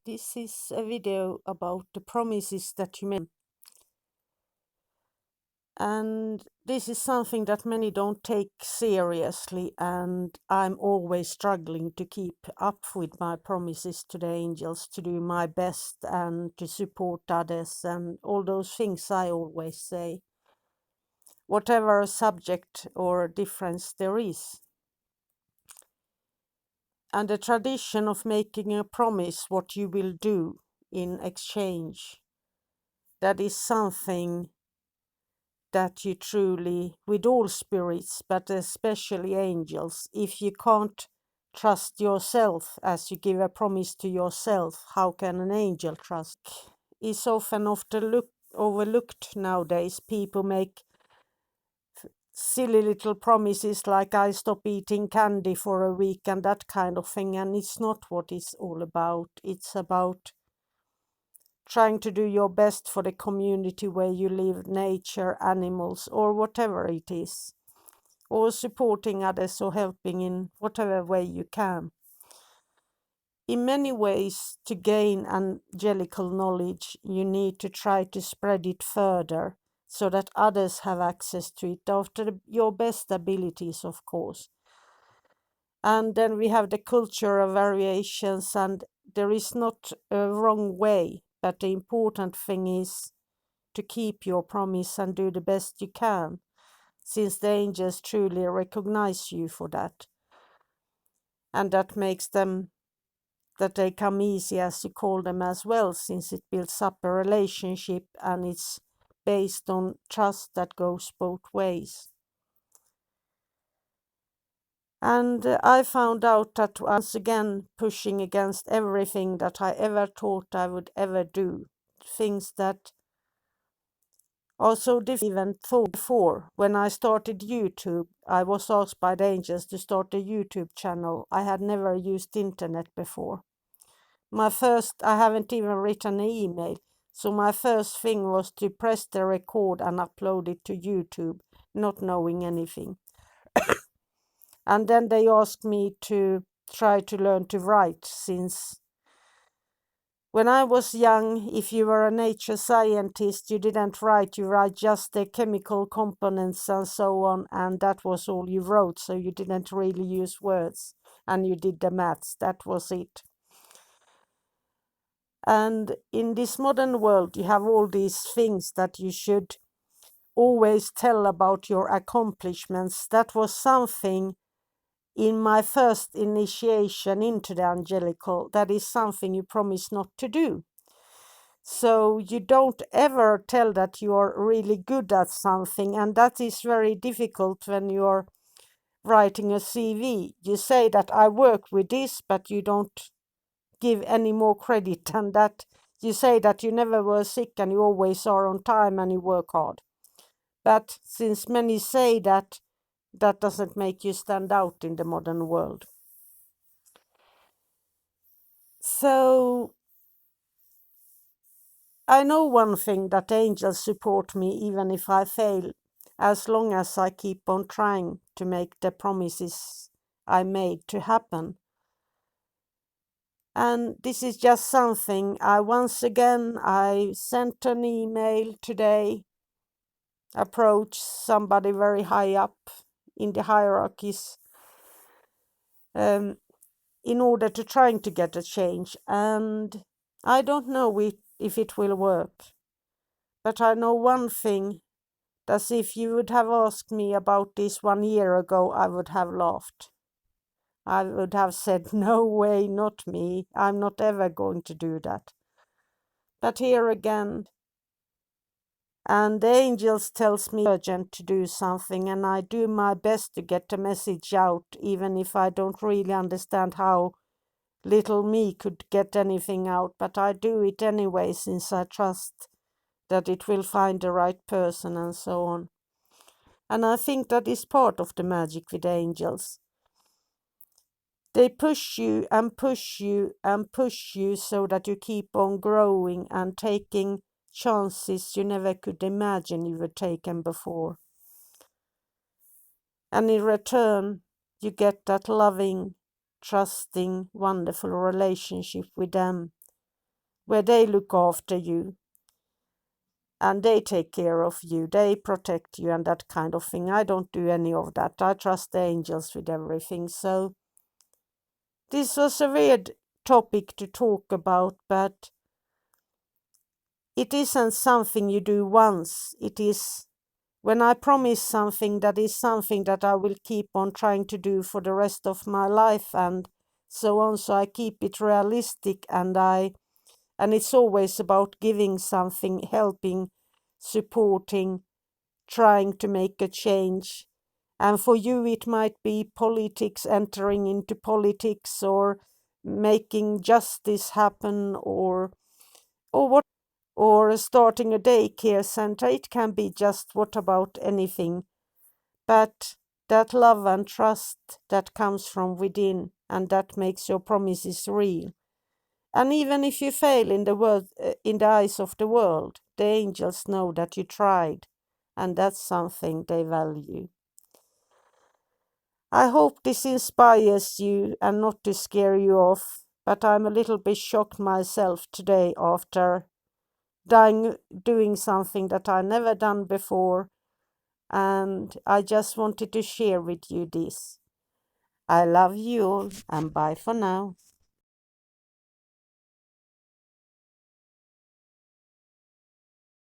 This is a video about the promises that you make. And this is something that many don't take seriously, and I'm always struggling to keep up with my promises to the angels, to do my best and to support others, and all those things I always say, whatever subject or difference there is. And the tradition of making a promise what you will do in exchange, that is something that you truly, with all spirits, but especially angels, if you can't trust yourself as you give a promise to yourself, how can an angel trust? Is often overlooked nowadays. People make silly little promises like I stop eating candy for a week and that kind of thing, and it's not what it's all about. It's about trying to do your best for the community where you live, nature, animals, or whatever it is, or supporting others or helping in whatever way you can. In many ways, to gain angelical knowledge, you need to try to spread it further so that others have access to it after your best abilities, of course. And then we have the culture of variations, and there is not a wrong way, but the important thing is to keep your promise and do the best you can, since the angels truly recognize you for that. And that makes them, that they come easy, as you call them, as well, since it builds up a relationship and it's based on trust that goes both ways. And I found out that once again, pushing against everything that I ever thought I would ever do, things that are so different even thought before. When I started YouTube, I was asked by the angels to start a YouTube channel. I had never used internet before. I haven't even written an email. So my first thing was to press the record and upload it to YouTube, not knowing anything. And then they asked me to try to learn to write, since when I was young, if you were a nature scientist, you didn't write, you write just the chemical components and so on, and that was all you wrote, so you didn't really use words, and you did the maths, that was it. And in this modern world, you have all these things that you should always tell about your accomplishments. That was something in my first initiation into the angelical, that is something you promise not to do. So you don't ever tell that you are really good at something, and that is very difficult when you're writing a CV. You say that I work with this, but you don't give any more credit than that. You say that you never were sick and you always are on time and you work hard. But since many say that, that doesn't make you stand out in the modern world. So I know one thing, that angels support me even if I fail, as long as I keep on trying to make the promises I made to happen. And this is just something I sent an email today, approached somebody very high up in the hierarchies in order to trying to get a change. And I don't know if it will work. But I know one thing, that if you would have asked me about this 1 year ago, I would have laughed. I would have said, no way, not me. I'm not ever going to do that. But here again, and the angels tells me urgent to do something, and I do my best to get the message out, even if I don't really understand how little me could get anything out. But I do it anyway, since I trust that it will find the right person and so on. And I think that is part of the magic with angels. They push you and push you and push you so that you keep on growing and taking chances you never could imagine you were taken before. And in return, you get that loving, trusting, wonderful relationship with them where they look after you and they take care of you, they protect you and that kind of thing. I don't do any of that. I trust the angels with everything. So this was a weird topic to talk about, but it isn't something you do once. It is when I promise something, that is something that I will keep on trying to do for the rest of my life and so on. So I keep it realistic, and it's always about giving something, helping, supporting, trying to make a change. And for you, it might be politics, entering into politics, or making justice happen, or what, or starting a daycare center. It can be just what about anything. But that love and trust that comes from within, and that makes your promises real. And even if you fail in the world, in the eyes of the world, the angels know that you tried, and that's something they value. I hope this inspires you and not to scare you off, but I'm a little bit shocked myself today after doing something that I never done before, and I just wanted to share with you this. I love you all, and bye for now.